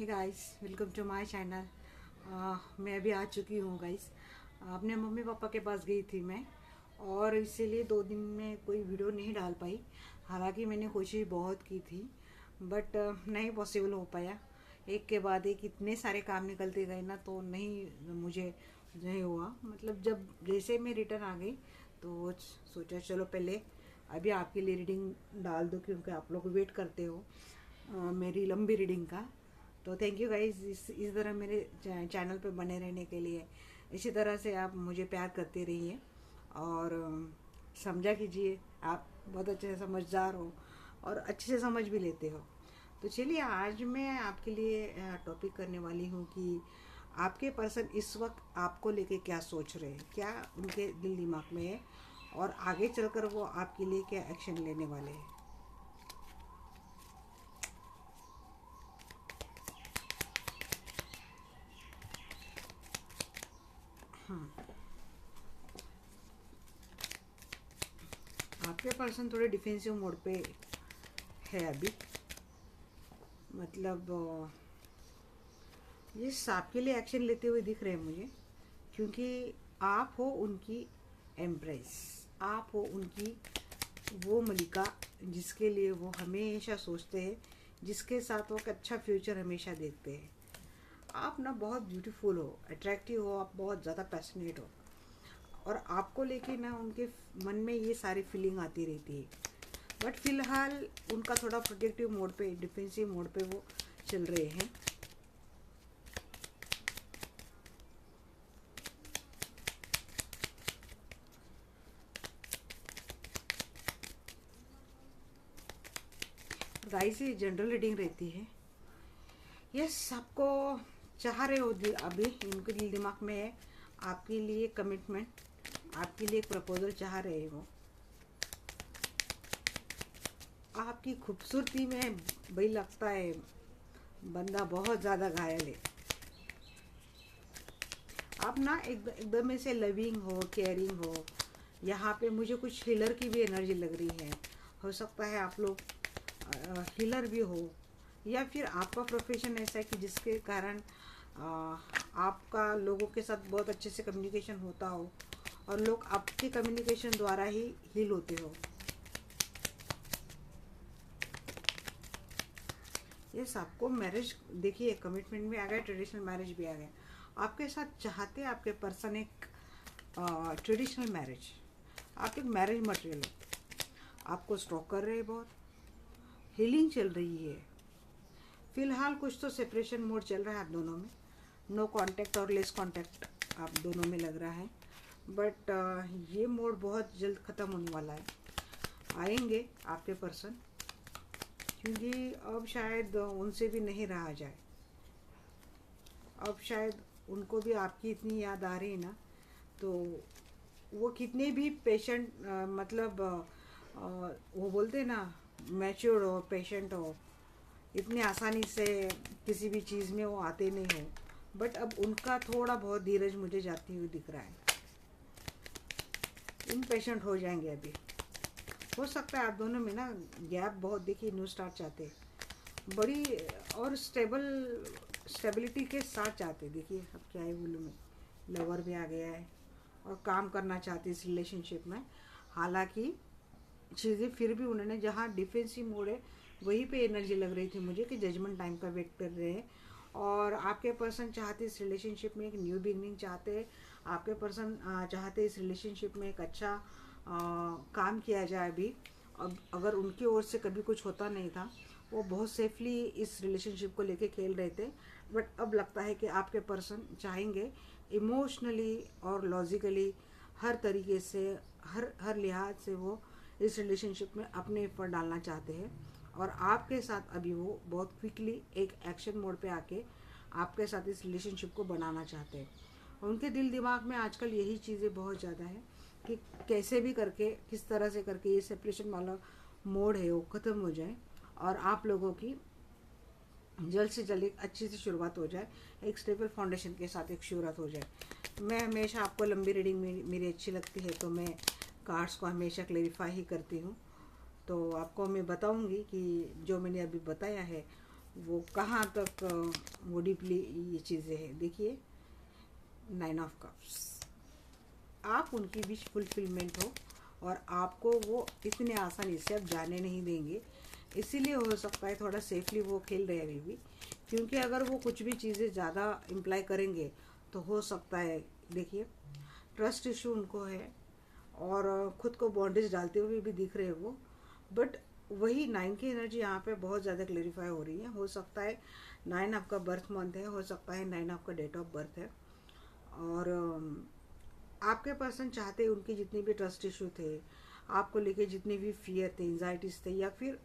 Hey guys, welcome to my channel. मैं अभी आ चुकी हूँ गाइस। अपने मम्मी पापा के पास गई थी मैं, और इसीलिए 2 दिन में कोई वीडियो नहीं डाल पाई। हालांकि मैंने कोशिश बहुत की थी, बट नहीं पॉसिबल हो पाया। एक के बाद एक इतने सारे काम निकलते गए ना, तो नहीं मुझे नहीं हुआ। मतलब जब जैसे मैं रिटर्न आ गई तो सोचा चलो पहले अभी आपके लिए रीडिंग डाल दो, क्योंकि आप लोग वेट करते हो मेरी लंबी रीडिंग का। तो थैंक यू गाइज, इस तरह मेरे चैनल पे बने रहने के लिए। इसी तरह से आप मुझे प्यार करते रहिए और समझा कीजिए। आप बहुत अच्छे से समझदार हो और अच्छे से समझ भी लेते हो। तो चलिए, आज मैं आपके लिए टॉपिक करने वाली हूँ कि आपके पर्सन इस वक्त आपको लेके क्या सोच रहे हैं, क्या उनके दिल दिमाग में है, और आगे चलकर वो आपके लिए क्या एक्शन लेने वाले हैं। आपके पर्सन थोड़े डिफेंसिव मोड पे है अभी। मतलब ये सांप के लिए एक्शन लेते हुए दिख रहे हैं मुझे, क्योंकि आप हो उनकी एम्प्रेस, आप हो उनकी वो मलिका जिसके लिए वो हमेशा सोचते हैं, जिसके साथ वो एक अच्छा फ्यूचर हमेशा देखते हैं। आप ना बहुत ब्यूटीफुल हो, अट्रैक्टिव हो, आप बहुत ज़्यादा पैशनेट हो, और आपको लेके ना उनके मन में ये सारी फीलिंग आती रहती है। बट फिलहाल उनका थोड़ा प्रोटेक्टिव मोड पे, डिफेंसिव मोड पे वो चल रहे हैं। गाइस, ये जनरल रीडिंग रहती है। यस, आपको चाह रहे हो अभी इनके दिल दिमाग में है आपके लिए कमिटमेंट, आपके लिए एक प्रपोजल चाह रहे हो। आपकी खूबसूरती में भाई लगता है बंदा बहुत ज़्यादा घायल है। आप ना एकदम ऐसे लविंग हो, केयरिंग हो। यहाँ पे मुझे कुछ हीलर की भी एनर्जी लग रही है। हो सकता है आप लोग हीलर भी हो, या फिर आपका प्रोफेशन ऐसा है कि जिसके कारण आपका लोगों के साथ बहुत अच्छे से कम्युनिकेशन होता हो, और लोग आपके कम्युनिकेशन द्वारा ही हील होते हो। यस, आपको मैरिज देखिए, कमिटमेंट भी आ गया, ट्रेडिशनल मैरिज भी आ गया। आपके साथ चाहते आपके पर्सन एक ट्रेडिशनल मैरिज। आप एक मैरिज मटेरियल हो। आपको स्टॉक कर रहे हैं बहुत, हीलिंग चल रही है। फिलहाल कुछ तो सेपरेशन मोड चल रहा है आप दोनों में, नो कांटेक्ट और लेस कांटेक्ट आप दोनों में लग रहा है। बट ये मोड बहुत जल्द ख़त्म होने वाला है। आएंगे आपके पर्सन, क्योंकि अब शायद उनसे भी नहीं रहा जाए। अब शायद उनको भी आपकी इतनी याद आ रही है ना, तो वो कितने भी पेशेंट, मतलब वो बोलते हैं ना, मैच्योर हो, पेशेंट हो, इतनी आसानी से किसी भी चीज़ में वो आते नहीं हो। बट अब उनका थोड़ा बहुत धीरज मुझे जाती हुई दिख रहा है। इम्पेशेंट हो जाएंगे अभी। हो सकता है आप दोनों में ना गैप बहुत, देखिए न्यू स्टार्ट चाहते हैं बड़ी, और स्टेबिलिटी के साथ चाहते। देखिए अब क्या है, बोलूँ मैं, लवर भी आ गया है, और काम करना चाहते इस रिलेशनशिप में। हालांकि चीज़ें फिर भी उन्होंने, जहाँ डिफेंसिव मोड है वहीं पे एनर्जी लग रही थी मुझे कि जजमेंट टाइम का वेट कर रहे हैं। और आपके पर्सन चाहते इस रिलेशनशिप में एक न्यू बिगनिंग चाहते हैं। आपके पर्सन चाहते इस रिलेशनशिप में एक अच्छा काम किया जाए अभी। अब अगर उनकी ओर से कभी कुछ होता नहीं था, वो बहुत सेफली इस रिलेशनशिप को लेके खेल रहे थे। बट अब लगता है कि आपके पर्सन चाहेंगे इमोशनली और लॉजिकली, हर तरीके से, हर लिहाज से वो इस रिलेशनशिप में अपने एफर्ट डालना चाहते हैं। और आपके साथ अभी वो बहुत क्विकली एक एक्शन मोड पे आके आपके साथ इस रिलेशनशिप को बनाना चाहते हैं। उनके दिल दिमाग में आजकल यही चीज़ें बहुत ज़्यादा है कि कैसे भी करके, किस तरह से करके ये सेपरेशन वाला मोड है वो ख़त्म हो जाए, और आप लोगों की जल्द से जल्द एक अच्छी सी शुरुआत हो जाए, एक स्टेबल फाउंडेशन के साथ एक शुरुआत हो जाए। मैं हमेशा आपको लंबी रीडिंग मेरी अच्छी लगती है, तो मैं कार्ड्स को हमेशा क्लेरिफाई ही करती हूँ। तो आपको मैं बताऊंगी कि जो मैंने अभी बताया है वो कहाँ तक वो डीपली ये चीज़ें हैं। देखिए 9 ऑफ कप्स, आप उनकी विश फुलफिलमेंट हो और आपको वो इतने आसानी से अब जाने नहीं देंगे। इसीलिए हो सकता है थोड़ा सेफली वो खेल रहे हैं अभी भी, क्योंकि अगर वो कुछ भी चीज़ें ज़्यादा इम्प्लाई करेंगे तो हो सकता है, देखिए ट्रस्ट इशू उनको है और खुद को बॉन्डेज डालते हुए भी दिख रहे हैं वो। बट वही 9 की एनर्जी यहाँ पे बहुत ज़्यादा क्लेरिफाई हो रही है। हो सकता है 9 आपका बर्थ मंथ है, हो सकता है 9 आपका डेट ऑफ बर्थ है। और आपके पर्सन चाहते उनके जितने भी ट्रस्ट इशू थे, आपको लेके जितने भी फियर थे, एंजाइटीज थे, या फिर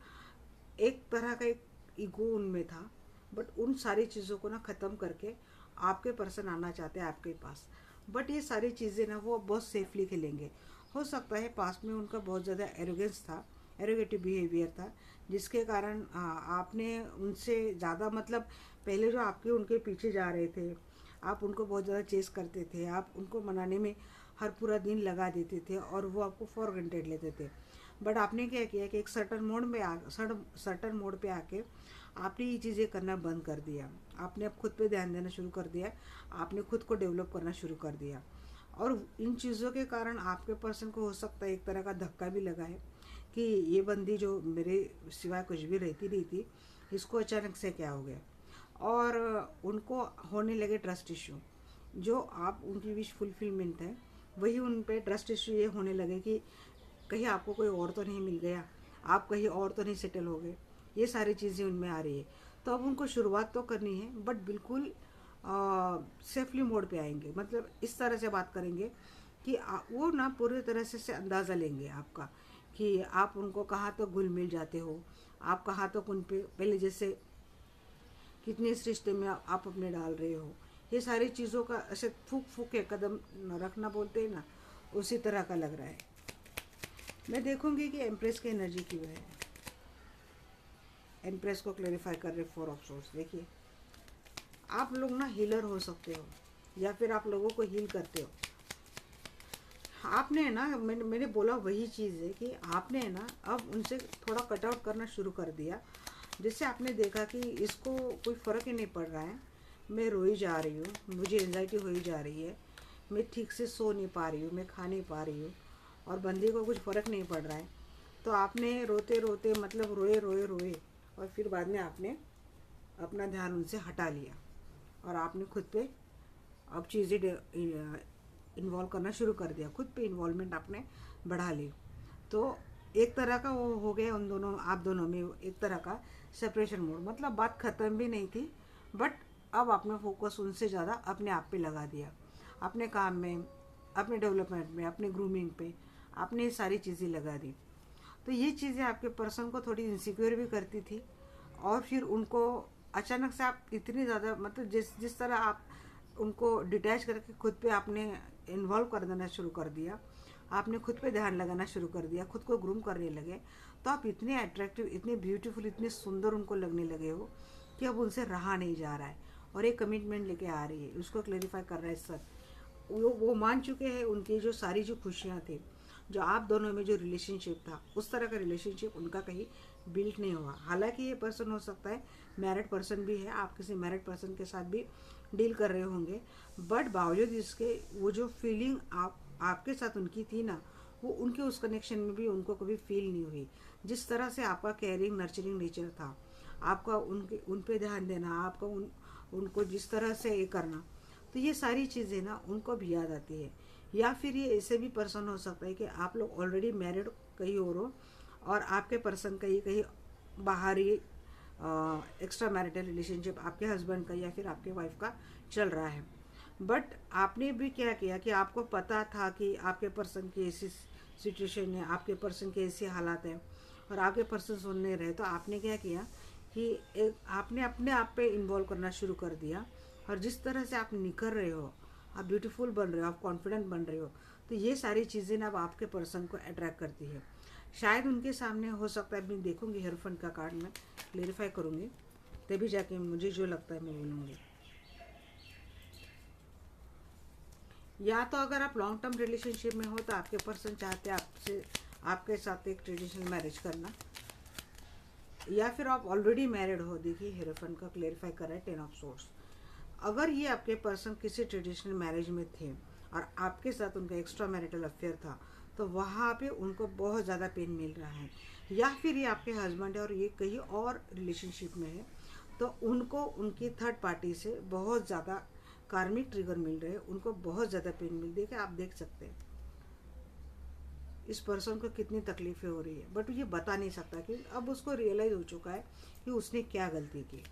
एक तरह का एक ईगो उनमें था, बट उन सारी चीज़ों को ना ख़त्म करके आपके पर्सन आना चाहते हैं आपके पास। बट ये सारी चीज़ें ना वो बहुत सेफली खेलेंगे। हो सकता है पास्ट में उनका बहुत ज़्यादा एरोगेंस था, एरोगेटिव बिहेवियर था, जिसके कारण आपने उनसे ज़्यादा, मतलब पहले जो आपके उनके पीछे जा रहे थे, आप उनको बहुत ज़्यादा चेस करते थे, आप उनको मनाने में हर पूरा दिन लगा देते थे और वो आपको फॉर ग्रांटेड लेते थे। बट आपने क्या किया कि एक सर्टन मोड पे आके आपने ये चीज़ें करना बंद कर दिया। आपने अब खुद पे ध्यान देना शुरू कर दिया, आपने खुद को डेवलप करना शुरू कर दिया। और इन चीज़ों के कारण आपके पर्सन को हो सकता है एक तरह का धक्का भी लगा है कि ये बंदी जो मेरे सिवाय कुछ भी रहती नहीं थी, इसको अचानक से क्या हो गया। और उनको होने लगे ट्रस्ट इशू, जो आप उनकी विश फुलफिलमेंट है वही उन पे ट्रस्ट इशू ये होने लगे कि कहीं आपको कोई और तो नहीं मिल गया, आप कहीं और तो नहीं सेटल हो गए। ये सारी चीज़ें उनमें आ रही है। तो अब उनको शुरुआत तो करनी है, बट बिल्कुल सेफली मोड पे आएंगे। मतलब इस तरह से बात करेंगे कि वो ना पूरी तरह से अंदाज़ा लेंगे आपका कि आप उनको कहाँ तक घुल मिल जाते हो, आप कहाँ तक उन पे पहले जैसे कितने इस रिश्ते में आप अपने डाल रहे हो। ये सारी चीज़ों का ऐसे फूक फूक के कदम रखना बोलते हैं ना, उसी तरह का लग रहा है। मैं देखूंगी कि एम्प्रेस की एनर्जी क्यों है। एम्प्रेस को क्लैरिफाई कर रहे 4 ऑफ सोर्स। देखिए आप लोग ना हीलर हो सकते हो या फिर आप लोगों को हील करते हो। आपने ना मैंने बोला वही चीज़ है कि आपने ना अब उनसे थोड़ा कट आउट करना शुरू कर दिया, जिससे आपने देखा कि इसको कोई फ़र्क ही नहीं पड़ रहा है, मैं रोई जा रही हूँ, मुझे एंजाइटी हो ही जा रही है, मैं ठीक से सो नहीं पा रही हूँ, मैं खा नहीं पा रही हूँ, और बंदी को कुछ फ़र्क नहीं पड़ रहा है। तो आपने रोते रोते, मतलब रोए रोए रोए, और फिर बाद में आपने अपना ध्यान उनसे हटा लिया और आपने खुद पे अब चीज़ें इन्वॉल्व करना शुरू कर दिया, खुद पे इन्वॉल्वमेंट आपने बढ़ा ली। तो एक तरह का वो हो गया उन दोनों, आप दोनों में एक तरह का सेपरेशन मोड। मतलब बात ख़त्म भी नहीं थी, बट अब आपने फोकस उनसे ज़्यादा अपने आप पे लगा दिया, अपने काम में, अपने डेवलपमेंट में, अपने ग्रूमिंग पे आपने ये सारी चीज़ें लगा दी। तो ये चीज़ें आपके पर्सन को थोड़ी इनसिक्योर भी करती थी, और फिर उनको अचानक से आप इतनी ज़्यादा, मतलब जिस जिस तरह आप उनको डिटैच करके खुद पे आपने इन्वॉल्व कर देना शुरू कर दिया, आपने खुद पे ध्यान लगाना शुरू कर दिया, खुद को ग्रूम करने लगे, तो आप इतने अट्रैक्टिव, इतने ब्यूटीफुल, इतने सुंदर उनको लगने लगे हो कि अब उनसे रहा नहीं जा रहा है और एक कमिटमेंट लेके आ रही है, उसको क्लेरिफाई कर रहा है सब। वो मान चुके हैं उनकी जो सारी जो खुशियाँ थी, जो आप दोनों में जो रिलेशनशिप था, उस तरह का रिलेशनशिप उनका कहीं बिल्ड नहीं हुआ। हालांकि ये पर्सन हो सकता है मैरिड पर्सन भी है, आप किसी मैरिड पर्सन के साथ भी डील कर रहे होंगे, बट बावजूद इसके वो जो फीलिंग आपके साथ उनकी थी ना, वो उनके उस कनेक्शन में भी उनको कभी फील नहीं हुई। जिस तरह से आपका केयरिंग नर्चरिंग नेचर था, आपका उन पे ध्यान देना, आपका उनको जिस तरह से ये करना, तो ये सारी चीज़ें ना उनको भी याद आती है। या फिर ये ऐसे भी पर्सन हो सकता है कि आप लोग ऑलरेडी मैरिड कहीं और हो और आपके पर्सन कहीं कहीं बाहरी एक्स्ट्रा मैरिटल रिलेशनशिप आपके हस्बैंड का या फिर आपके वाइफ का चल रहा है। बट आपने भी क्या किया कि आपको पता था कि आपके पर्सन की ऐसी सिचुएशन है, आपके पर्सन के ऐसे हालात हैं और आपके पर्सन सुन नहीं रहे, तो आपने क्या किया कि आपने अपने आप पे इन्वॉल्व करना शुरू कर दिया। और जिस तरह से आप निखर रहे हो, आप ब्यूटीफुल बन रहे हो, आप कॉन्फिडेंट बन रहे हो, तो ये सारी चीज़ें ना अब आपके पर्सन को अट्रैक्ट करती है। शायद उनके सामने हो सकता है, मैं देखूंगी हेरोफेंट का कार्ड में क्लेरिफाई करूंगी, तभी जाके मुझे जो लगता है मैं बोलूँगी। या तो अगर आप लॉन्ग टर्म रिलेशनशिप में हो तो आपके पर्सन चाहते हैं आपसे, आपके साथ एक ट्रेडिशनल मैरिज करना, या फिर आप ऑलरेडी मैरिड हो, देखिए हेरोफेंट का क्लेरिफाई कर रहा है 10 ऑफ सोर्स। अगर ये आपके पर्सन किसी ट्रेडिशनल मैरिज में थे और आपके साथ उनका एक्स्ट्रा मैरिटल अफेयर था, तो वहाँ पे उनको बहुत ज़्यादा पेन मिल रहा है। या फिर ये आपके हस्बैंड है और ये कहीं और रिलेशनशिप में है, तो उनको उनकी थर्ड पार्टी से बहुत ज़्यादा कार्मिक ट्रिगर मिल रहे हैं, उनको बहुत ज़्यादा पेन मिल रही है। आप देख सकते हैं इस पर्सन को कितनी तकलीफें हो रही है, बट ये बता नहीं सकता कि अब उसको रियलाइज हो चुका है कि उसने क्या गलती की।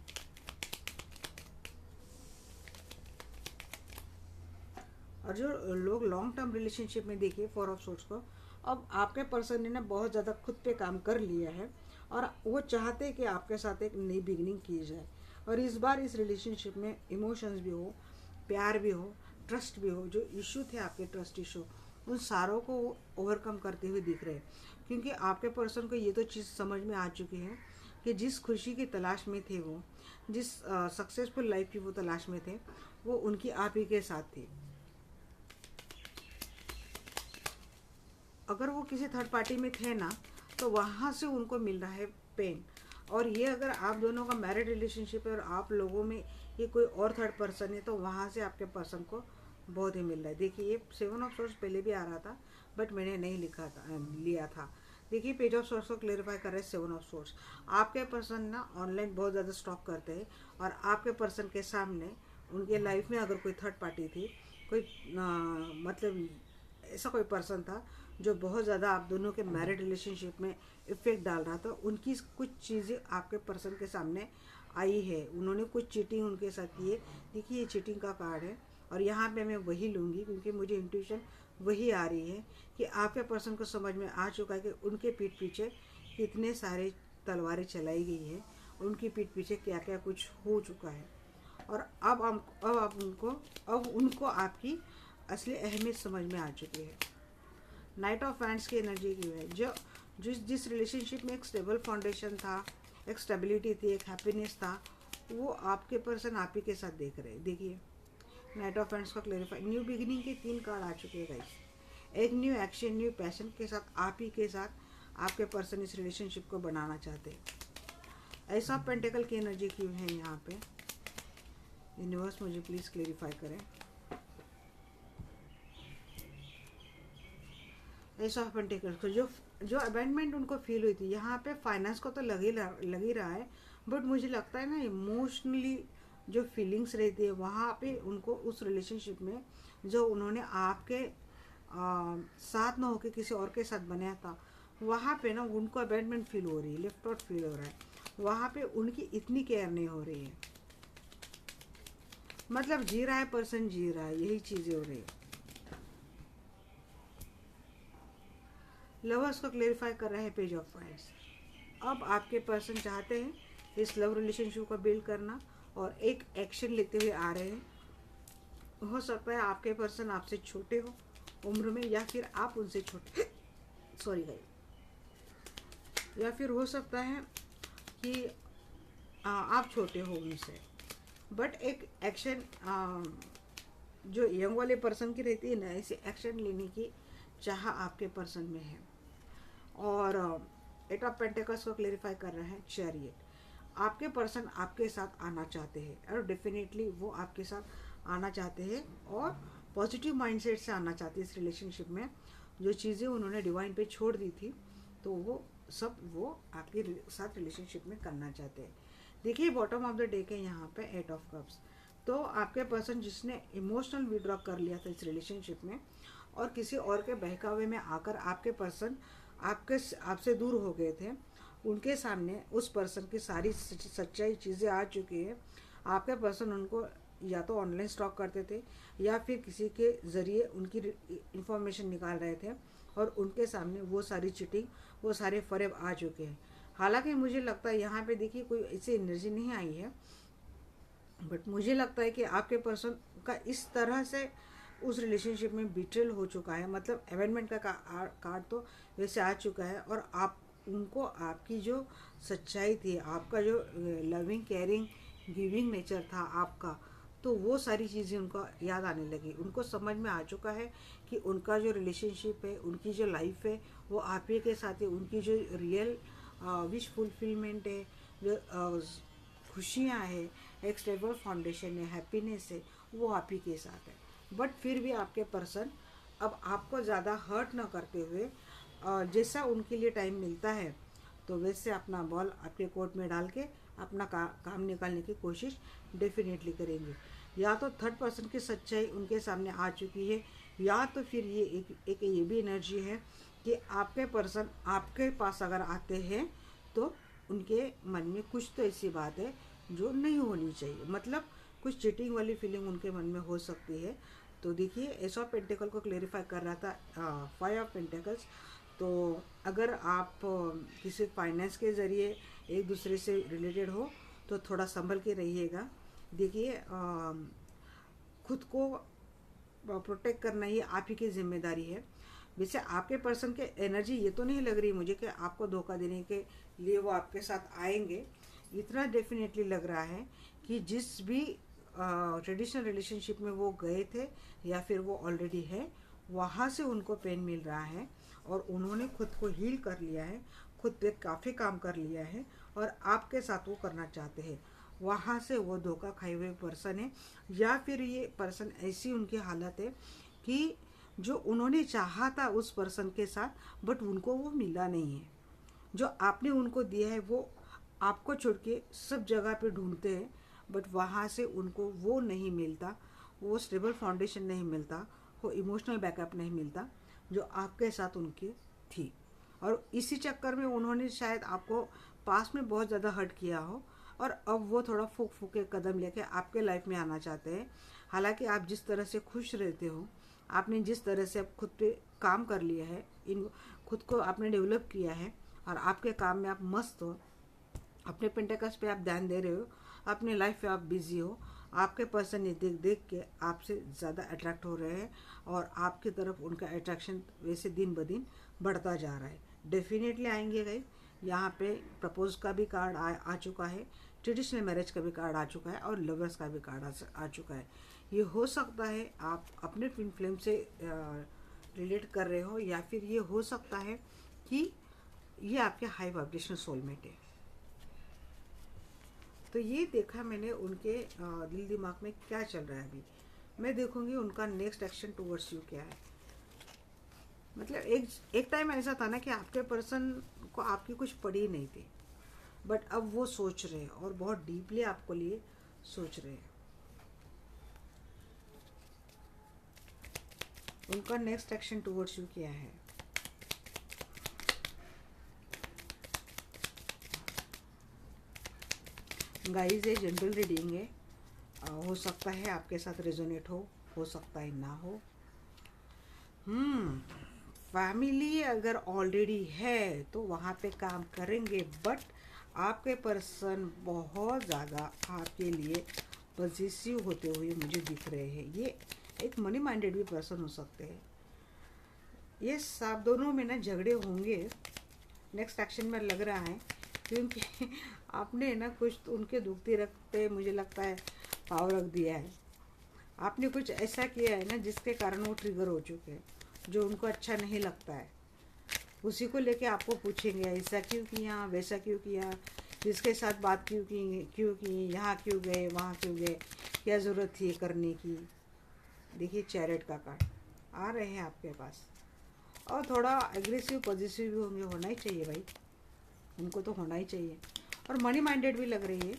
और जो लोग लॉन्ग टर्म रिलेशनशिप में, देखिए 4 ऑफ सोर्स को, अब आपके पर्सन ने ना बहुत ज़्यादा खुद पे काम कर लिया है और वो चाहते हैं कि आपके साथ एक नई बिगिनिंग की जाए। और इस बार इस रिलेशनशिप में इमोशंस भी हो, प्यार भी हो, ट्रस्ट भी हो। जो इशू थे आपके ट्रस्ट इशू, उन सारों को वो ओवरकम करते हुए दिख रहे हैं, क्योंकि आपके पर्सन को ये तो चीज़ समझ में आ चुकी है कि जिस खुशी की तलाश में थे वो, जिस सक्सेसफुल लाइफ की वो तलाश में थे, वो उनकी आप ही के साथ थी। अगर वो किसी थर्ड पार्टी में थे ना, तो वहाँ से उनको मिल रहा है पेन। और ये अगर आप दोनों का मैरिड रिलेशनशिप है और आप लोगों में ये कोई और थर्ड पर्सन है, तो वहाँ से आपके पर्सन को बहुत ही मिल रहा है। देखिए ये 7 ऑफ सोर्स पहले भी आ रहा था, बट मैंने नहीं लिया था। देखिए पेज ऑफ सोर्स को क्लेरिफाई कर रहे हैं 7 ऑफ सोर्स। आपके पर्सन ना ऑनलाइन बहुत ज़्यादा स्टॉक करते हैं और आपके पर्सन के सामने उनके लाइफ में अगर कोई थर्ड पार्टी थी, कोई मतलब ऐसा कोई पर्सन था जो बहुत ज़्यादा आप दोनों के मैरिड रिलेशनशिप में इफेक्ट डाल रहा था, उनकी कुछ चीज़ें आपके पर्सन के सामने आई है। उन्होंने कुछ चीटिंग उनके साथ की है। देखिए ये चीटिंग का कार्ड है और यहाँ पे मैं वही लूँगी, क्योंकि मुझे इंट्यूशन वही आ रही है कि आपके पर्सन को समझ में आ चुका है कि उनके पीठ पीछे कितने सारे तलवारें चलाई गई है, उनकी पीठ पीछे क्या क्या कुछ हो चुका है। और अब उनको आपकी असली अहमियत समझ में आ चुकी है। नाइट ऑफ हैंड्स की एनर्जी की है, जो जिस रिलेशनशिप में एक स्टेबल फाउंडेशन था, एक स्टेबिलिटी थी, एक हैप्पीनेस था, वो आपके पर्सन आप ही के साथ देख रहे हैं। देखिए नाइट ऑफ हैंड्स का क्लेरिफाई, न्यू बिगिनिंग के 3 कार्ड आ चुके हैं गाइस। एक न्यू एक्शन, न्यू पैशन के साथ आप ही के साथ आपके पर्सन इस रिलेशनशिप को बनाना चाहते हैं। एस ऑफ पेंटिकल की एनर्जी की है यहाँ पे। यूनिवर्स मुझे प्लीज़ क्लेरिफाई करें। एस ऑफ पेंटिकल्स को जो अबेंडमेंट उनको फील हुई थी, यहाँ पे फाइनेंस को तो लग ही रहा है, बट मुझे लगता है ना इमोशनली जो फीलिंग्स रहती है वहाँ पे उनको उस रिलेशनशिप में जो उन्होंने आपके साथ ना होकर किसी और के साथ बनाया था, वहाँ पे ना उनको अबेंडमेंट फील हो रही है, लेफ्ट आउट फील हो रहा है। वहाँ पे उनकी इतनी केयर नहीं हो रही है, मतलब जी रहा है पर्सन, जी रहा है, यही चीज़ें हो रही है। लवर्स को क्लेरिफाई कर रहे हैं पेज ऑफ वाइंड्स। अब आपके पर्सन चाहते हैं इस लव रिलेशनशिप को बिल्ड करना और एक एक्शन लेते हुए आ रहे हैं। हो सकता है आपके पर्सन आपसे छोटे हो उम्र में, या फिर आप उनसे छोटे सॉरी गाइस, या फिर हो सकता है कि आप छोटे हो उनसे, बट एक एक्शन जो यंग वाले पर्सन की रहती है ना, ऐसे एक्शन लेने की चाह आपके पर्सन में है। और 8 ऑफ पेंटिकल्स को क्लेरिफाई कर रहे हैं चैरियट। आपके पर्सन आपके साथ आना चाहते हैं और डेफिनेटली वो आपके साथ आना चाहते हैं और पॉजिटिव माइंडसेट से आना चाहते हैं इस रिलेशनशिप में। जो चीज़ें उन्होंने डिवाइन पे छोड़ दी थी, तो वो सब वो आपके साथ रिलेशनशिप में करना चाहते हैं। देखिए बॉटम ऑफ द डेक है यहाँ पे 8 ऑफ कप्स। तो आपके पर्सन जिसने इमोशनल विड्रॉ कर लिया था इस रिलेशनशिप में और किसी और के बहकावे में आकर आपके पर्सन आपसे दूर हो गए थे, उनके सामने उस पर्सन की सारी सच्चाई चीज़ें आ चुकी है। आपके पर्सन उनको या तो ऑनलाइन स्टॉक करते थे या फिर किसी के ज़रिए उनकी इंफॉर्मेशन निकाल रहे थे और उनके सामने वो सारी चीटिंग, वो सारे फरेब आ चुके हैं। हालांकि मुझे लगता है यहाँ पे देखिए कोई ऐसी एनर्जी नहीं आई है, बट मुझे लगता है कि आपके पर्सन का इस तरह से उस रिलेशनशिप में बिट्रेल हो चुका है, मतलब अबेंडमेंट का कार्ड तो वैसे आ चुका है और आप उनको आपकी जो सच्चाई थी, आपका जो लविंग केयरिंग गिविंग नेचर था आपका, तो वो सारी चीज़ें उनको याद आने लगी। उनको समझ में आ चुका है कि उनका जो रिलेशनशिप है, उनकी जो लाइफ है वो आप ही के साथ है। उनकी जो रियल विश फुलफिलमेंट है, जो खुशियाँ है, एक स्टेबल फाउंडेशन है, हैप्पीनेस है, वो आप ही के साथ है। बट फिर भी आपके पर्सन अब आपको ज़्यादा हर्ट ना करते हुए जैसा उनके लिए टाइम मिलता है तो वैसे अपना बॉल आपके कोर्ट में डाल के अपना काम निकालने की कोशिश डेफिनेटली करेंगे। या तो थर्ड पर्सन की सच्चाई उनके सामने आ चुकी है, या तो फिर ये एक ये भी एनर्जी है कि आपके पर्सन आपके पास अगर आते हैं तो उनके मन में कुछ तो ऐसी बात है जो नहीं होनी चाहिए, मतलब कुछ चीटिंग वाली फीलिंग उनके मन में हो सकती है। तो देखिए एस ऑफ पेंटिकल को क्लेरिफाई कर रहा था फाइव ऑफ पेंटिकल्स। तो अगर आप किसी फाइनेंस के ज़रिए एक दूसरे से रिलेटेड हो तो थोड़ा संभल के रहिएगा। देखिए खुद को प्रोटेक्ट करना ही आप ही की जिम्मेदारी है। वैसे आपके पर्सन के एनर्जी ये तो नहीं लग रही मुझे कि आपको धोखा देने के लिए वो आपके साथ आएंगे। इतना डेफिनेटली लग रहा है कि जिस भी ट्रेडिशनल रिलेशनशिप में वो गए थे या फिर वो ऑलरेडी है, वहाँ से उनको पेन मिल रहा है और उन्होंने खुद को हील कर लिया है, खुद पे काफ़ी काम कर लिया है और आपके साथ वो करना चाहते हैं। वहाँ से वो धोखा खाए हुए पर्सन है, या फिर ये पर्सन ऐसी उनकी हालत है कि जो उन्होंने चाहा था उस पर्सन के साथ बट उनको वो मिला नहीं है। जो आपने उनको दिया है वो आपको छोड़ के सब जगह पे ढूंढते हैं बट वहाँ से उनको वो नहीं मिलता, वो स्टेबल फाउंडेशन नहीं मिलता, वो इमोशनल बैकअप नहीं मिलता जो आपके साथ उनकी थी। और इसी चक्कर में उन्होंने शायद आपको पास में बहुत ज़्यादा हर्ट किया हो और अब वो थोड़ा फूक फूक के कदम लेके आपके लाइफ में आना चाहते हैं। हालांकि आप जिस तरह से खुश रहते हो, आपने जिस तरह से खुद पे काम कर लिया है, इन खुद को आपने डेवलप किया है और आपके काम में आप मस्त हो, अपने पेंटिकल्स पे आप ध्यान दे रहे हो, अपने लाइफ पे आप बिजी हो, आपके पर्सन ये देख देख के आपसे ज़्यादा अट्रैक्ट हो रहे हैं और आपकी तरफ उनका अट्रैक्शन वैसे दिन ब दिन बढ़ता जा रहा है। डेफिनेटली आएंगे गए। यहाँ पे प्रपोज का भी कार्ड आ चुका है, ट्रेडिशनल मैरिज का भी कार्ड आ चुका है और लवर्स का भी कार्ड आ चुका है। ये हो सकता है आप अपने ट्विन फ्लेम से रिलेट कर रहे हो, या फिर ये हो सकता है कि ये आपके हाई वाइब्रेशनल सोलमेट है। तो ये देखा मैंने उनके दिल दिमाग में क्या चल रहा है। अभी मैं देखूंगी उनका नेक्स्ट एक्शन टूवर्ड्स यू क्या है। मतलब एक टाइम ऐसा था ना कि आपके पर्सन को आपकी कुछ पड़ी नहीं थी बट अब वो सोच रहे हैं और बहुत डीपली आपको लिए सोच रहे हैं। उनका नेक्स्ट एक्शन टूवर्ड्स यू क्या है। गाइस ये जनरल रीडिंग है, हो सकता है आपके साथ रेजोनेट हो सकता है ना हो। फैमिली अगर ऑलरेडी है तो वहाँ पे काम करेंगे बट आपके पर्सन बहुत ज़्यादा आपके लिए पॉजिटिव होते हुए मुझे दिख रहे हैं। ये एक मनी माइंडेड भी पर्सन हो सकते हैं। ये आप दोनों में ना झगड़े होंगे नेक्स्ट एक्शन में लग रहा है, क्योंकि आपने ना कुछ तो उनके दुखते रखते मुझे लगता है पाव रख दिया है। आपने कुछ ऐसा किया है ना जिसके कारण वो ट्रिगर हो चुके हैं, जो उनको अच्छा नहीं लगता है। उसी को लेके आपको पूछेंगे ऐसा क्यों किया, वैसा क्यों किया, जिसके साथ बात क्यों की, यहाँ क्यों गए, वहाँ क्यों गए, क्या ज़रूरत थी करने की। देखिए चैरिट का कार्ड आ रहे हैं आपके पास और थोड़ा एग्रेसिव पॉजिटिव भी होंगे, होना ही चाहिए भाई, उनको तो होना ही चाहिए। और मनी माइंडेड भी लग रही है।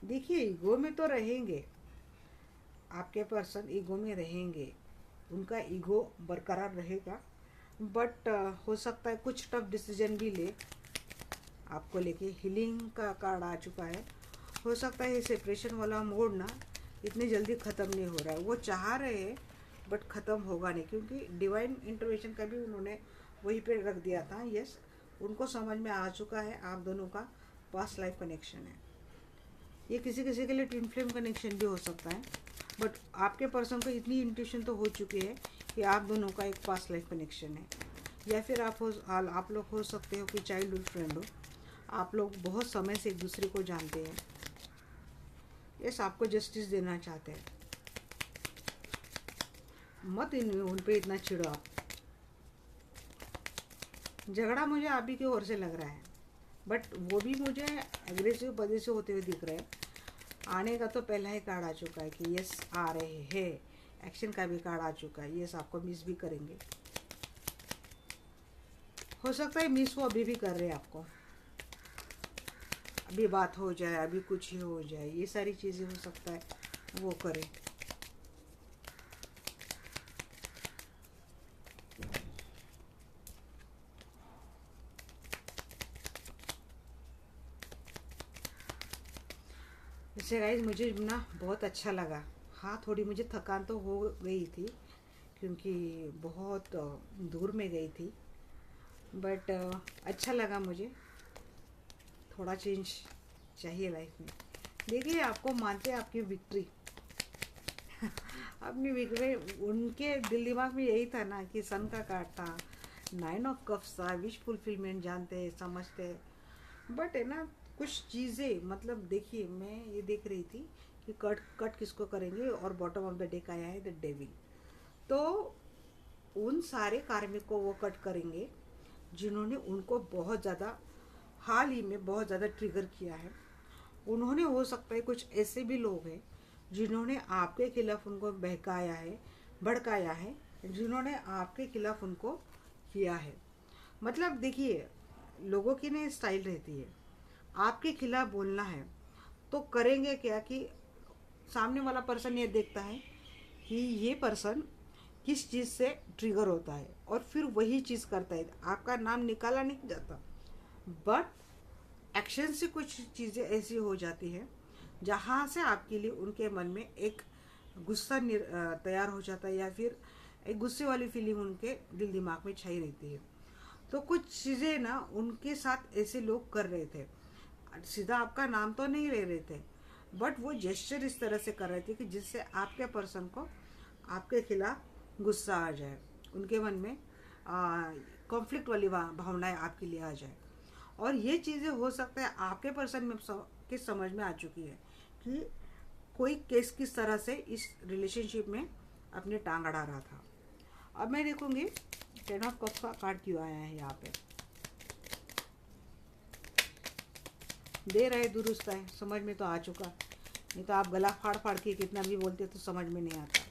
देखिए ईगो में तो रहेंगे, आपके पर्सन ईगो में रहेंगे, उनका ईगो बरकरार रहेगा बट हो सकता है कुछ टफ डिसीजन भी ले आपको लेके। हीलिंग का कार्ड आ चुका है। हो सकता है सेपरेशन वाला मोड ना इतनी जल्दी ख़त्म नहीं हो रहा है, वो चाह रहे हैं बट ख़त्म होगा नहीं, क्योंकि डिवाइन इंटरवेंशन का भी उन्होंने वहीं पे रख दिया था। यस, उनको समझ में आ चुका है आप दोनों का पास्ट लाइफ कनेक्शन है। ये किसी किसी के लिए ट्विन फ्लेम कनेक्शन भी हो सकता है बट आपके पर्सन को इतनी इंट्यूशन तो हो चुकी है कि आप दोनों का एक पास्ट लाइफ कनेक्शन है। या फिर आप लोग हो सकते हो कि चाइल्डहुड फ्रेंड हो, आप लोग बहुत समय से एक दूसरे को जानते हैं। यस, आपको जस्टिस देना चाहते हैं। मत उन पे इतना चिढ़ो आप। झगड़ा मुझे आप ही की ओर से लग रहा है, बट वो भी मुझे एग्रेसिव पॉजिटिव होते हुए दिख रहे हैं। आने का तो पहला ही कार्ड आ चुका है कि यस आ रहे हैं। एक्शन का भी कार्ड आ चुका है, यस आपको मिस भी करेंगे। हो सकता है मिस वो अभी भी कर रहे हैं आपको, अभी बात हो जाए, अभी कुछ ही हो जाए, ये सारी चीज़ें हो सकता है वो करें। वैसे गाइस मुझे ना बहुत अच्छा लगा। हाँ, थोड़ी मुझे थकान तो हो गई थी क्योंकि बहुत दूर में गई थी, बट अच्छा लगा मुझे। थोड़ा चेंज चाहिए लाइफ में। देखिए, आपको मानते हैं आपकी विक्ट्री अपनी विक्ट्री। उनके दिल दिमाग में यही था ना कि सन का कार्ड था, 9 ऑफ कप्स था, विश फुलफिलमेंट जानते हैं, समझते हैं। बट है ना, कुछ चीज़ें मतलब देखिए, मैं ये देख रही थी कि कट कट किसको करेंगे, और बॉटम ऑफ द डेक आया है द डेविल। तो उन सारे कार्मिक को वो कट करेंगे जिन्होंने उनको बहुत ज़्यादा हाल ही में बहुत ज़्यादा ट्रिगर किया है। उन्होंने, हो सकता है कुछ ऐसे भी लोग हैं जिन्होंने आपके खिलाफ उनको बहकाया है, भड़काया है, जिन्होंने आपके खिलाफ उनको किया है। मतलब देखिए, लोगों की ना स्टाइल रहती है, आपके खिलाफ बोलना है तो करेंगे क्या कि सामने वाला पर्सन ये देखता है कि ये पर्सन किस चीज़ से ट्रिगर होता है और फिर वही चीज़ करता है। आपका नाम निकाला नहीं जाता, बट एक्शन से कुछ चीज़ें ऐसी हो जाती हैं जहाँ से आपके लिए उनके मन में एक गुस्सा तैयार हो जाता है, या फिर एक गुस्से वाली फीलिंग उनके दिल दिमाग में छाई रहती है। तो कुछ चीज़ें ना उनके साथ ऐसे लोग कर रहे थे, सीधा आपका नाम तो नहीं ले रहे थे, बट वो जेस्चर इस तरह से कर रहे थे कि जिससे आपके पर्सन को आपके खिलाफ गुस्सा आ जाए, उनके मन में कॉन्फ्लिक्ट वाली भावनाएं आपके लिए आ जाए। और ये चीज़ें हो सकता है आपके पर्सन में के समझ में आ चुकी है कि कोई केस किस तरह से इस रिलेशनशिप में अपने टांग अड़ा रहा था। अब मैं देखूंगी 10 ऑफ कप्स का कार्ड क्यों आया है यहाँ पे। दे रहे दुरुस्त है, समझ में तो आ चुका, नहीं तो आप गला फाड़ फाड़ के कितना भी बोलते तो समझ में नहीं आता।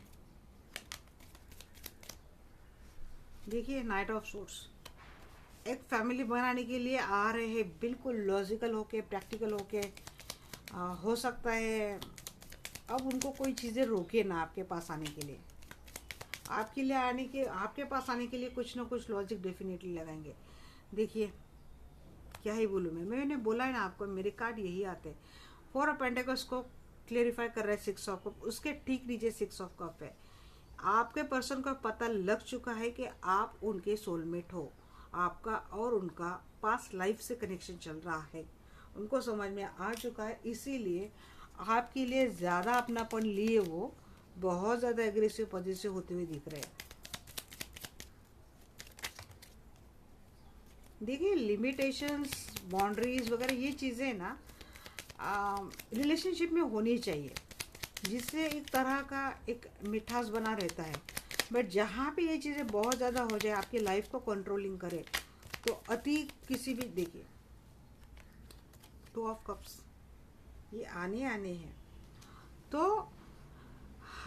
देखिए, नाइट ऑफ सोर्ट्स एक फैमिली बनाने के लिए आ रहे हैं, बिल्कुल लॉजिकल होके, प्रैक्टिकल होके। हो सकता है अब उनको कोई चीज़ें रोके ना आपके पास आने के लिए, आपके पास आने के लिए कुछ ना कुछ लॉजिक डेफिनेटली लगाएंगे। देखिए, क्या ही बोलूँ मैंने बोला है ना आपको, मेरे कार्ड यही आते हैं। 4 ऑफ पेंटिकल्स को क्लेरिफाई कर रहा है 6 ऑफ कप, उसके ठीक नीचे 6 ऑफ कप है। आपके पर्सन को पता लग चुका है कि आप उनके सोलमेट हो, आपका और उनका पास्ट लाइफ से कनेक्शन चल रहा है, उनको समझ में आ चुका है। इसीलिए आपके लिए ज़्यादा अपनापन लिए वो बहुत ज़्यादा एग्रेसिव पॉजिटिव होते हुए दिख रहे हैं। देखिए, लिमिटेशंस, बाउंड्रीज वगैरह ये चीज़ें ना रिलेशनशिप में होनी चाहिए, जिससे एक तरह का एक मिठास बना रहता है। बट जहाँ पे ये चीज़ें बहुत ज़्यादा हो जाए, आपकी लाइफ को कंट्रोलिंग करे, तो अति किसी भी, देखिए 2 ऑफ कप्स ये आने हैं, तो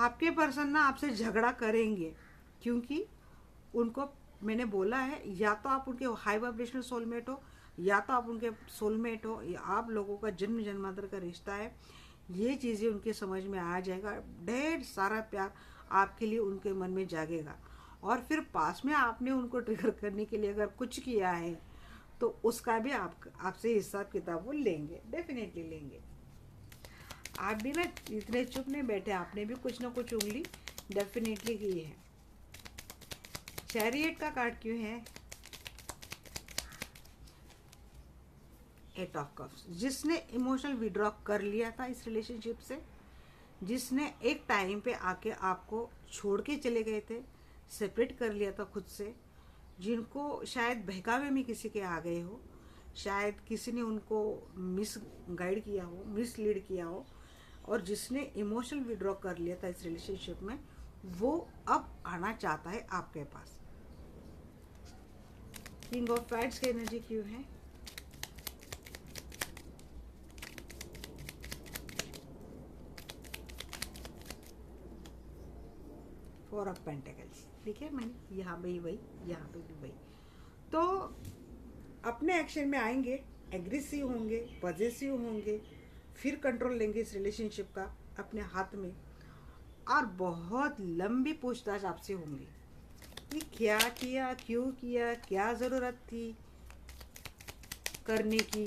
आपके पर्सन ना आपसे झगड़ा करेंगे, क्योंकि उनको मैंने बोला है, या तो आप उनके हाई वाइब्रेशनल सोलमेट हो, या तो आप उनके सोलमेट हो, या आप लोगों का जन्म जन्मांतर का रिश्ता है। ये चीज़ें उनके समझ में आ जाएगा, ढेर सारा प्यार आपके लिए उनके मन में जागेगा। और फिर पास में आपने उनको ट्रिगर करने के लिए अगर कुछ किया है तो उसका भी आपसे हिसाब किताब वो लेंगे, डेफिनेटली लेंगे। आप भी ना इतने चुप नहीं बैठे, आपने भी कुछ ना कुछ उंगली डेफिनेटली की है। चैरियट का कार्ड क्यों है? 8 ऑफ कप्स, जिसने इमोशनल विड्रॉ कर लिया था इस रिलेशनशिप से, जिसने एक टाइम पे आके आपको छोड़ के चले गए थे, सेपरेट कर लिया था खुद से, जिनको शायद बहकावे में किसी के आ गए हो, शायद किसी ने उनको मिस गाइड किया हो, मिस लीड किया हो, और जिसने इमोशनल विड्रॉ कर लिया था इस रिलेशनशिप में, वो अब आना चाहता है आपके पास। किंग ऑफ पैड्स की एनर्जी क्यों है? Four of pentacles. ठीक है, मैंने यहाँ पे वही, यहाँ पे भी वही। तो अपने एक्शन में आएंगे, एग्रेसिव होंगे, पॉजिटिव होंगे, फिर कंट्रोल लेंगे इस रिलेशनशिप का अपने हाथ में, और बहुत लंबी पूछताछ आपसे होंगी कि क्या किया, क्यों किया, क्या ज़रूरत थी करने की।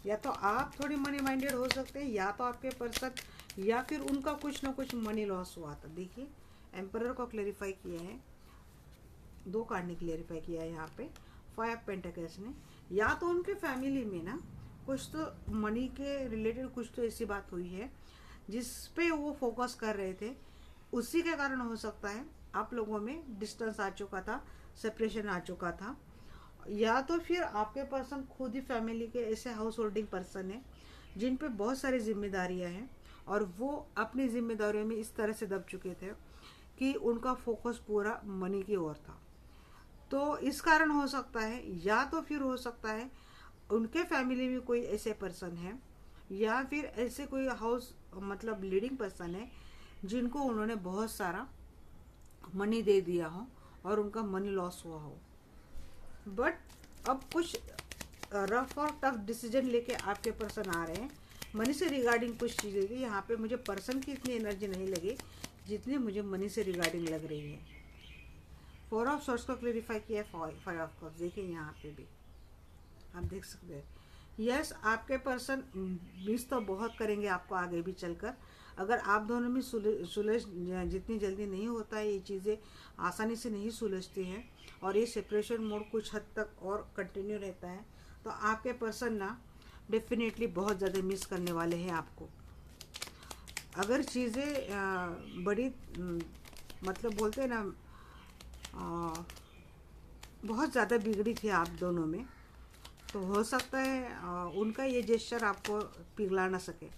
या तो आप थोड़ी मनी माइंडेड हो सकते हैं, या तो आपके पर्सन या फिर उनका कुछ ना कुछ मनी लॉस हुआ था। देखिए, एम्परर को क्लेरिफाई किया है, 2 कार्ड ने क्लेरिफाई किया है यहाँ पे, 5 पेंटिकल्स ने। या तो उनके फैमिली में ना कुछ तो मनी के रिलेटेड कुछ तो ऐसी बात हुई है जिस पे वो फोकस कर रहे थे, उसी के कारण हो सकता है आप लोगों में डिस्टेंस आ चुका था, सेपरेशन आ चुका था। या तो फिर आपके पर्सन खुद ही फैमिली के ऐसे हाउस होल्डिंग पर्सन है जिन पे बहुत सारी जिम्मेदारियां हैं, और वो अपनी जिम्मेदारियों में इस तरह से दब चुके थे कि उनका फोकस पूरा मनी की ओर था। तो इस कारण हो सकता है, या तो फिर हो सकता है उनके फैमिली में कोई ऐसे पर्सन है, या फिर ऐसे कोई हाउस मतलब लीडिंग पर्सन है जिनको उन्होंने बहुत सारा मनी दे दिया हो और उनका मनी लॉस हुआ हो। बट अब कुछ रफ और टफ डिसीजन लेके आपके पर्सन आ रहे हैं मनी से रिगार्डिंग कुछ चीज़ें थी। यहाँ पे मुझे पर्सन की इतनी एनर्जी नहीं लगी जितनी मुझे मनी से रिगार्डिंग लग रही है। 4 ऑफ सोर्स को क्लेरिफाई किया है, 5 ऑफ कप्स। देखिए यहाँ पे भी आप देख सकते हैं। यस, आपके पर्सन मिस तो बहुत करेंगे आपको आगे भी चलकर। अगर आप दोनों में सुलझ जितनी जल्दी नहीं होता है, ये चीज़ें आसानी से नहीं सुलझती हैं और ये सेपरेशन मोड कुछ हद तक और कंटिन्यू रहता है, तो आपके पर्सन ना डेफिनेटली बहुत ज़्यादा मिस करने वाले हैं आपको। अगर चीज़ें बड़ी मतलब बोलते हैं ना बहुत ज़्यादा बिगड़ी थी आप दोनों में, तो हो सकता है उनका ये जेस्चर आपको पिघला ना सके।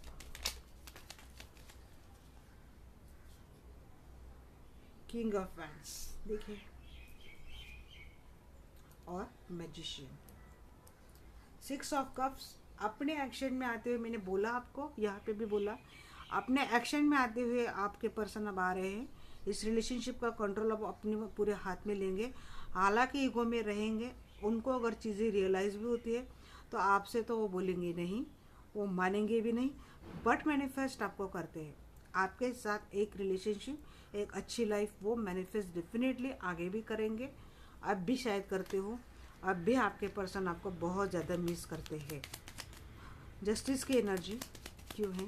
किंग ऑफ वैंड्स देखिए, और मैजिशियन। 6 of cups. अपने एक्शन में आते हुए, मैंने बोला आपको, यहाँ पे भी बोला, अपने एक्शन में आते हुए आपके पर्सन अब आ रहे हैं। इस रिलेशनशिप का कंट्रोल अब अपने पूरे हाथ में लेंगे। हालांकि ईगो में रहेंगे, उनको अगर चीज़ें रियलाइज भी होती है तो आपसे तो वो बोलेंगे नहीं, वो मानेंगे भी नहीं, बट मैनिफेस्ट आपको करते हैं आपके साथ एक रिलेशनशिप, एक अच्छी लाइफ, वो मैनिफेस्ट डेफिनेटली आगे भी करेंगे। अब भी शायद करते हो, अब भी आपके पर्सन आपको बहुत ज़्यादा मिस करते हैं। जस्टिस की एनर्जी क्यों है?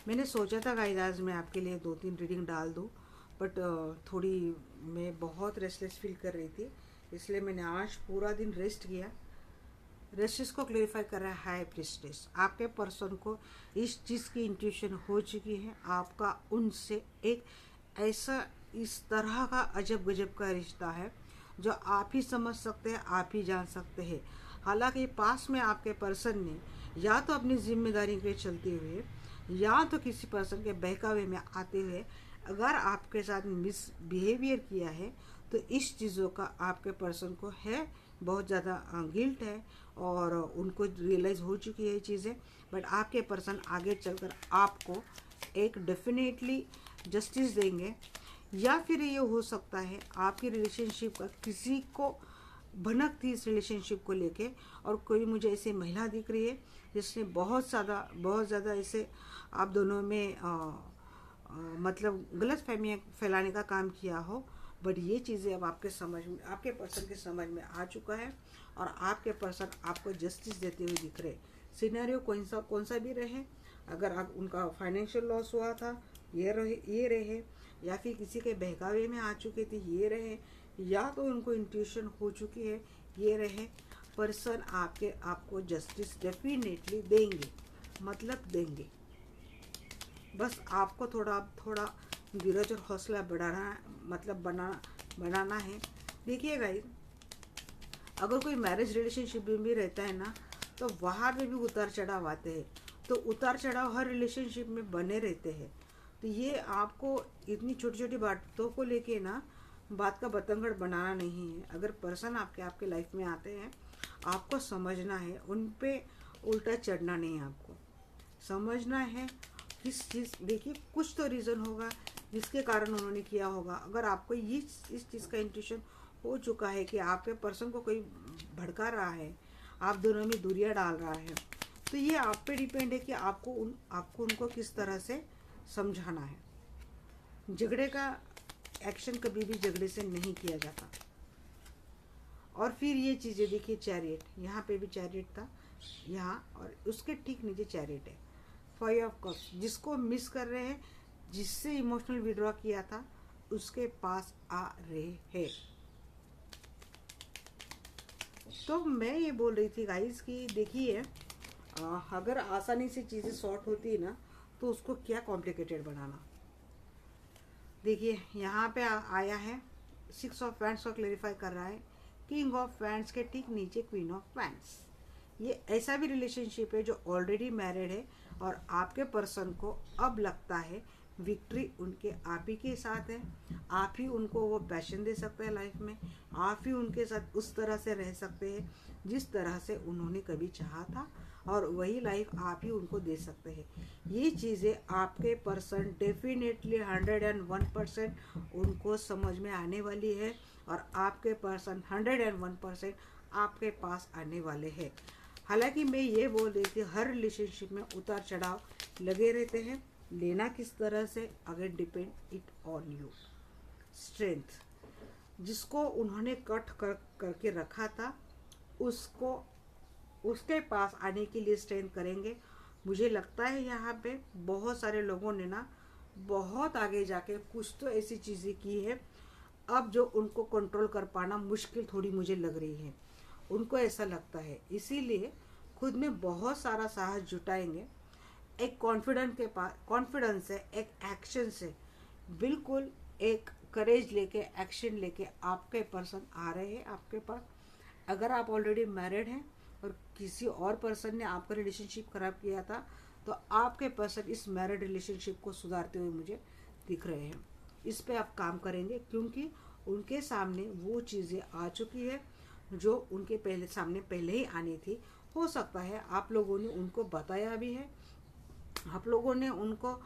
मैंने सोचा था गाइस आज मैं आपके लिए 2-3 रीडिंग डाल दूँ, बट थोड़ी मैं बहुत रेस्टलेस फील कर रही थी, इसलिए मैंने आज पूरा दिन रेस्ट किया। रेस्टेस को क्लेरिफाई कर रहा है हाई प्रिस्टेस। आपके पर्सन को इस चीज़ की इंट्यूशन हो चुकी है, आपका उनसे एक ऐसा इस तरह का अजब गजब का रिश्ता है जो आप ही समझ सकते हैं, आप ही जान सकते हैं। हालांकि पास में आपके पर्सन ने या तो अपनी जिम्मेदारी के चलते हुए या तो किसी पर्सन के बहकावे में आते हुए अगर आपके साथ मिसबिहेवियर किया है, तो इस चीज़ों का आपके पर्सन को है बहुत ज़्यादा गिल्ट है और उनको रियलाइज़ हो चुकी है ये चीज़ें। बट आपके पर्सन आगे चलकर आपको एक डेफिनेटली जस्टिस देंगे। या फिर ये हो सकता है आपकी रिलेशनशिप का किसी को भनक थी इस रिलेशनशिप को लेके, और कोई मुझे ऐसी महिला दिख रही है जिसने बहुत ज़्यादा ऐसे आप दोनों में मतलब गलत फहमियाँ फैलाने का काम किया हो। बट ये चीज़ें अब आपके समझ में, आपके पर्सन के समझ में आ चुका है और आपके पर्सन आपको जस्टिस देते हुए दिख रहे। सिनेरियो कौन सा भी रहे, अगर आप उनका फाइनेंशियल लॉस हुआ था ये रहे, या फिर किसी के बहकावे में आ चुके थे ये रहे, या तो उनको इंट्यूशन हो चुकी है ये रहे, पर्सन आपको जस्टिस डेफिनेटली देंगे, मतलब देंगे। बस आपको थोड़ा धीरज और हौसला बनाना है। देखिए गाइस, अगर कोई मैरिज रिलेशनशिप में भी रहता है ना, तो वहाँ पे भी उतार चढ़ाव आते हैं, तो उतार चढ़ाव हर रिलेशनशिप में बने रहते हैं। तो ये आपको इतनी छोटी छोटी बातों को लेके ना बात का बतंगड़ बनाना नहीं है। अगर पर्सन आपके लाइफ में आते हैं, आपको समझना है, उन पे उल्टा चढ़ना नहीं है। आपको समझना है किस चीज़, देखिए कुछ तो रीज़न होगा जिसके कारण उन्होंने किया होगा। अगर आपको इस चीज़ का इंट्यूशन हो चुका है कि आपके पर्सन को कोई भड़का रहा है, आप दोनों में दूरियां डाल रहा है, तो ये आप पे डिपेंड है कि आपको उनको किस तरह से समझाना है। झगड़े का एक्शन कभी भी झगड़े से नहीं किया जाता। और फिर ये चीज़ें देखिए, चैरियट, यहाँ पे भी चैरियट था यहाँ, और उसके ठीक नीचे चैरियट है। 5 ऑफ कप्स, जिसको मिस कर रहे हैं, जिससे इमोशनल विड्रॉ किया था, उसके पास आ रहे हैं। तो मैं ये बोल रही थी गाइस कि देखिए, अगर आसानी से चीज़ें सॉर्ट होती है ना, तो उसको क्या कॉम्प्लिकेटेड बनाना। देखिए यहाँ पे आया है 6 ऑफ वैंड्स को क्लेरिफाई कर रहा है, किंग ऑफ वैंड्स के ठीक नीचे क्वीन ऑफ वैंड्स। ये ऐसा भी रिलेशनशिप है जो ऑलरेडी मैरिड है, और आपके पर्सन को अब लगता है विक्ट्री उनके आप ही के साथ है। आप ही उनको वो पैशन दे सकते हैं लाइफ में, आप ही उनके साथ उस तरह से रह सकते हैं जिस तरह से उन्होंने कभी चाहा था, और वही लाइफ आप ही उनको दे सकते हैं। ये चीज़ें आपके पर्सन डेफिनेटली 101% उनको समझ में आने वाली है, और आपके पर्सन 101% आपके पास आने वाले हैं। हालांकि मैं ये बोल रही थी, हर रिलेशनशिप में उतार चढ़ाव लगे रहते हैं, लेना किस तरह से, अगर depend it on you. Strength, जिसको उन्होंने कट करके रखा था, उसको उसके पास आने के लिए स्ट्रेंथ करेंगे। मुझे लगता है यहाँ पे बहुत सारे लोगों ने ना बहुत आगे जाके कुछ तो ऐसी चीज़ें की है, अब जो उनको कंट्रोल कर पाना मुश्किल थोड़ी मुझे लग रही है। उनको ऐसा लगता है, इसीलिए खुद में बहुत सारा साहस जुटाएंगे। एक कॉन्फिडेंस से, एक एक्शन से, बिल्कुल एक करेज लेके, एक्शन लेके आपके पर्सन आ रहे हैं आपके पास। अगर आप ऑलरेडी मैरिड हैं और किसी और पर्सन ने आपका रिलेशनशिप खराब किया था, तो आपके पर्सन इस मैरिड रिलेशनशिप को सुधारते हुए मुझे दिख रहे हैं। इस पे आप काम करेंगे, क्योंकि उनके सामने वो चीज़ें आ चुकी है जो उनके सामने पहले ही आनी थी। हो सकता है आप लोगों ने उनको बताया भी है, आप लोगों ने उनको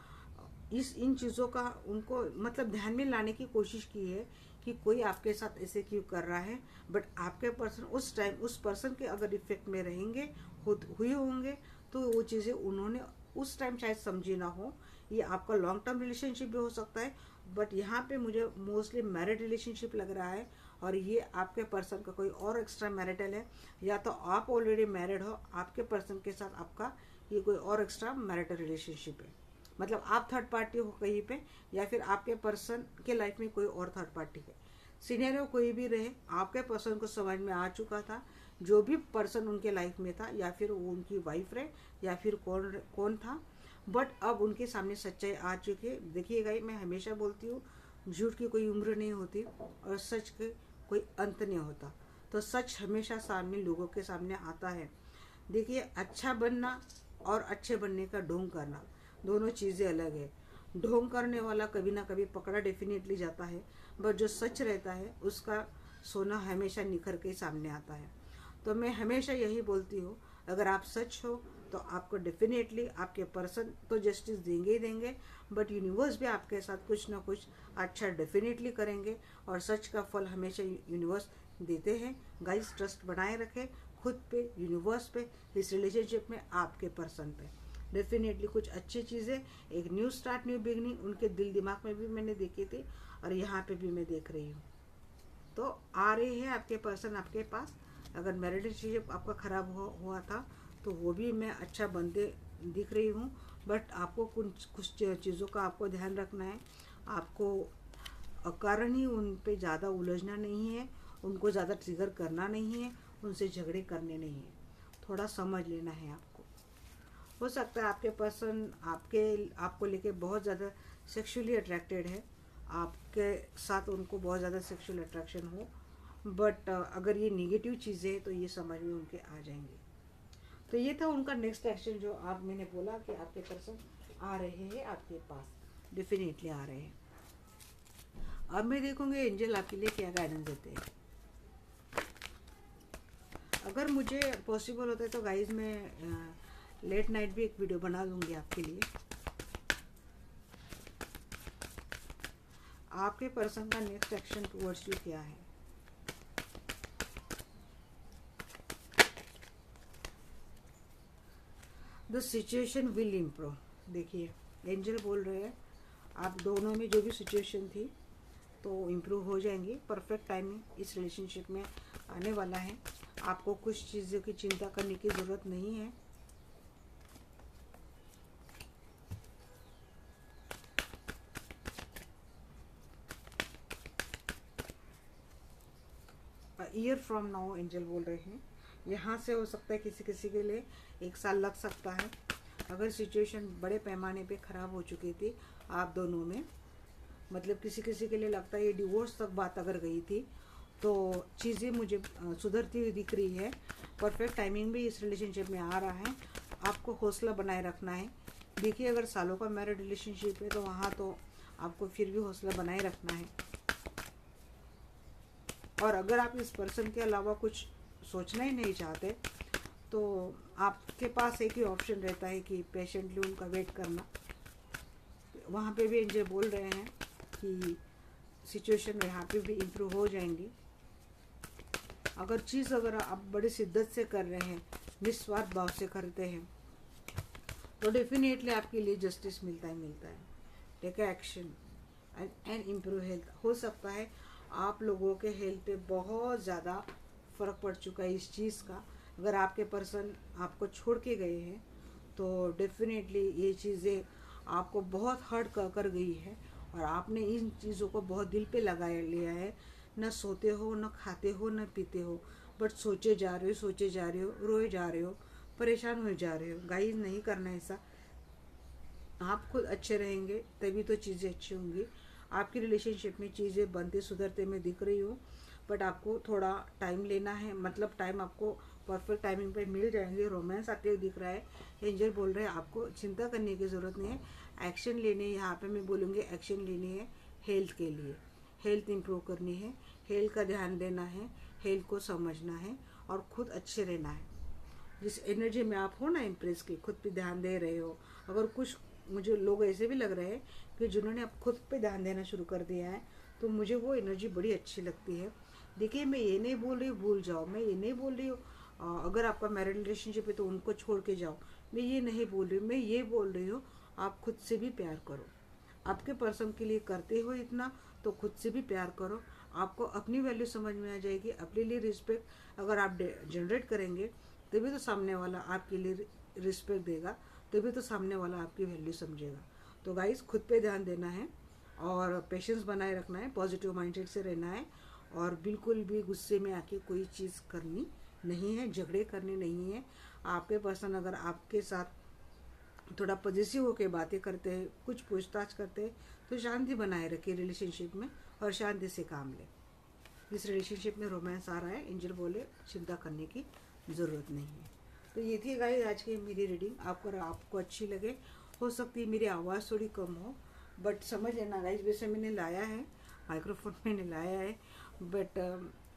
इन चीज़ों का उनको मतलब ध्यान में लाने की कोशिश की है कि कोई आपके साथ ऐसे क्यों कर रहा है, बट आपके पर्सन उस टाइम उस पर्सन के अगर इफेक्ट में रहेंगे, हुए होंगे, तो वो चीज़ें उन्होंने उस टाइम शायद समझी ना हो। ये आपका लॉन्ग टर्म रिलेशनशिप भी हो सकता है, बट यहाँ पे मुझे मोस्टली मैरिड रिलेशनशिप लग रहा है, और ये आपके पर्सन का कोई और एक्स्ट्रा मैरिटल है, या तो आप ऑलरेडी मैरिड हो, आपके पर्सन के साथ आपका ये कोई और एक्स्ट्रा मैरिटल रिलेशनशिप है। मतलब आप थर्ड पार्टी हो कहीं पे, या फिर आपके पर्सन के लाइफ में कोई और थर्ड पार्टी है। सिनेरियो कोई भी रहे, आपके पर्सन को समझ में आ चुका था जो भी पर्सन उनके लाइफ में था, या फिर वो उनकी वाइफ रहे, या फिर कौन था, बट अब उनके सामने सच्चाई आ चुकी है। देखिएगा, मैं हमेशा बोलती हूँ, झूठ की कोई उम्र नहीं होती और सच के कोई अंत नहीं होता। तो सच हमेशा सामने लोगों के सामने आता है। देखिए, अच्छा बनना और अच्छे बनने का ढोंग करना दोनों चीज़ें अलग है। ढोंग करने वाला कभी ना कभी पकड़ा डेफिनेटली जाता है, बट जो सच रहता है उसका सोना हमेशा निखर के सामने आता है। तो मैं हमेशा यही बोलती हूँ, अगर आप सच हो तो आपको डेफिनेटली आपके पर्सन तो जस्टिस देंगे ही देंगे, बट यूनिवर्स भी आपके साथ कुछ ना कुछ अच्छा डेफिनेटली करेंगे, और सच का फल हमेशा यूनिवर्स देते हैं। गाइस, ट्रस्ट बनाए रखें खुद पे, यूनिवर्स पे, इस रिलेशनशिप में, आपके पर्सन पे। डेफिनेटली कुछ अच्छी चीज़ें, एक न्यू स्टार्ट, न्यू बिगनिंग उनके दिल दिमाग में भी मैंने देखी थी, और यहाँ पे भी मैं देख रही हूँ। तो आ रही है आपके पर्सन आपके पास। अगर मैरिड रिलेशनशिप आपका ख़राब हुआ था, तो वो भी मैं अच्छा बनते दिख रही हूँ, बट आपको कुछ चीज़ों का आपको ध्यान रखना है। आपको अकारण ही उन पे ज़्यादा उलझना नहीं है, उनको ज़्यादा ट्रिगर करना नहीं है, उनसे झगड़े करने नहीं है, थोड़ा समझ लेना है आपको। हो सकता है आपके पर्सन आपको लेके बहुत ज़्यादा सेक्सुअली अट्रैक्टेड है, आपके साथ उनको बहुत ज़्यादा सेक्सुअल अट्रैक्शन हो, बट अगर ये नेगेटिव चीज़ें हैं तो ये समझ में उनके आ जाएंगे। तो ये था उनका नेक्स्ट एक्शन, जो मैंने बोला कि आपके पर्सन आ रहे हैं आपके पास। डेफिनेटली आ रहे हैं। अब मैं देखूंगी एंजल आपके लिए क्या गाइडेंस देते हैं। अगर मुझे पॉसिबल होता है तो गाइज मैं लेट नाइट भी एक वीडियो बना दूंगी आपके लिए। आपके पर्सन का नेक्स्ट एक्शन टुवर्ड्स यू क्या है। The situation will improve. देखिए एंजल बोल रहे हैं आप दोनों में जो भी सिचुएशन थी तो इम्प्रूव हो जाएंगी। परफेक्ट टाइमिंग इस रिलेशनशिप में आने वाला है। आपको कुछ चीज़ों की चिंता करने की ज़रूरत नहीं है। ईयर फ्रॉम नाउ एंजल बोल रहे हैं यहाँ से हो सकता है किसी किसी के लिए 1 साल लग सकता है। अगर सिचुएशन बड़े पैमाने पे ख़राब हो चुकी थी आप दोनों में, मतलब किसी किसी के लिए लगता है ये डिवोर्स तक बात अगर गई थी तो चीज़ें मुझे सुधरती हुई दिख रही है। परफेक्ट टाइमिंग भी इस रिलेशनशिप में आ रहा है। आपको हौसला बनाए रखना है। देखिए अगर सालों का मैरिड रिलेशनशिप है तो वहाँ तो आपको फिर भी हौसला बनाए रखना है। और अगर आप इस पर्सन के अलावा कुछ सोचना ही नहीं चाहते तो आपके पास एक ही ऑप्शन रहता है कि पेशेंटली उनका वेट करना। वहाँ पे भी एंजल बोल रहे हैं कि सिचुएशन यहाँ पे भी इम्प्रूव हो जाएंगी। अगर आप बड़ी शिद्दत से कर रहे हैं, निस्वार्थ भाव से करते हैं तो डेफिनेटली आपके लिए जस्टिस मिलता है। Take action and improve health. हो सकता है आप लोगों के हेल्थ पे बहुत ज़्यादा फ़र्क पड़ चुका है इस चीज़ का। अगर आपके पर्सन आपको छोड़ के गए हैं तो डेफिनेटली ये चीज़ें आपको बहुत हर्ट कर गई है और आपने इन चीज़ों को बहुत दिल पे लगाया लिया है। न सोते हो, न खाते हो, न पीते हो, बट सोचे जा रहे हो, रोए जा रहे हो, परेशान हो जा रहे हो। गाइस नहीं करना ऐसा। आप खुद अच्छे रहेंगे तभी तो चीज़ें अच्छी होंगी। आपकी रिलेशनशिप में चीज़ें बनते सुधरते में दिख रही हो, बट आपको थोड़ा टाइम लेना है। मतलब टाइम आपको परफेक्ट टाइमिंग पे मिल जाएंगे। रोमांस आते हुए दिख रहा है। एंजल बोल रहे हैं आपको चिंता करने की ज़रूरत नहीं है, एक्शन लेने। यहाँ पे मैं बोलूँगी एक्शन लेनी है हेल्थ के लिए। हेल्थ इंप्रूव करनी है, हेल्थ का ध्यान देना है, हेल्थ को समझना है और खुद अच्छे रहना है। जिस एनर्जी में आप हो ना इम्प्रेस की, खुद पे ध्यान दे रहे हो। अगर कुछ मुझे लोग ऐसे भी लग रहे हैं कि जिन्होंने अब खुद पे ध्यान देना शुरू कर दिया है तो मुझे वो एनर्जी बड़ी अच्छी लगती है। देखिए मैं ये नहीं बोल रही हूँ भूल जाओ, मैं ये नहीं बोल रही हूँ अगर आपका मैरिड रिलेशनशिप है तो उनको छोड़ के जाओ, मैं ये नहीं बोल रही हूँ। मैं ये बोल रही हूँ आप खुद से भी प्यार करो। आपके पर्सन के लिए करते हो इतना तो खुद से भी प्यार करो। आपको अपनी वैल्यू समझ में आ जाएगी। अपने लिए रिस्पेक्ट अगर आप जनरेट करेंगे तभी तो सामने वाला आपके लिए रिस्पेक्ट देगा, तभी तो सामने वाला आपकी वैल्यू समझेगा। तो गाइस खुद पे ध्यान देना है और पेशेंस बनाए रखना है, पॉजिटिव माइंडसेट से रहना है और बिल्कुल भी गुस्से में आके कोई चीज़ करनी नहीं है, झगड़े करने नहीं है। आपके पर्सन अगर आपके साथ थोड़ा पॉजिटिव होकर बातें करते हैं, कुछ पूछताछ करते हैं तो शांति बनाए रखिए रिलेशनशिप में और शांति से काम ले। इस रिलेशनशिप में रोमांस आ रहा है। एंजल बोले चिंता करने की ज़रूरत नहीं है। तो ये थी गाइस आज की मेरी रीडिंग। आपको अच्छी लगे, हो सकती है मेरी आवाज़ थोड़ी कम हो, बट समझ लेना गाइस। वैसे मैंने लाया है माइक्रोफोन, मैंने लाया है, बट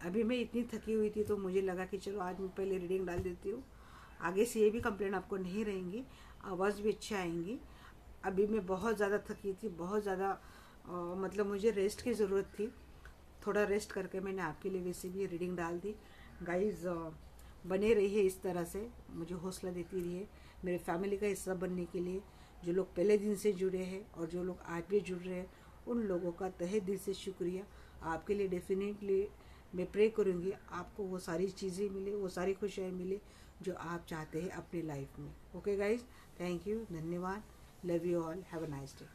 अभी मैं इतनी थकी हुई थी तो मुझे लगा कि चलो आज मैं पहले रीडिंग डाल देती हूँ। आगे से ये भी कंप्लेंट आपको नहीं रहेंगी, आवाज़ भी अच्छी आएंगी। अभी मैं बहुत ज़्यादा थकी थी, बहुत ज़्यादा मतलब मुझे रेस्ट की ज़रूरत थी। थोड़ा रेस्ट करके मैंने आपके लिए वैसे भी रीडिंग डाल दी। गाइस बने रहिए इस तरह से, मुझे हौसला देती रहिए मेरे फैमिली का हिस्सा बनने के लिए। जो लोग पहले दिन से जुड़े हैं और जो लोग आज भी जुड़ रहे हैं उन लोगों का तहे दिल से शुक्रिया। आपके लिए डेफिनेटली मैं प्रे करूँगी आपको वो सारी चीज़ें मिले, वो सारी खुशियाँ मिले जो आप चाहते हैं अपनी लाइफ में। ओके गाइज, थैंक यू, धन्यवाद, love you all, have a nice day.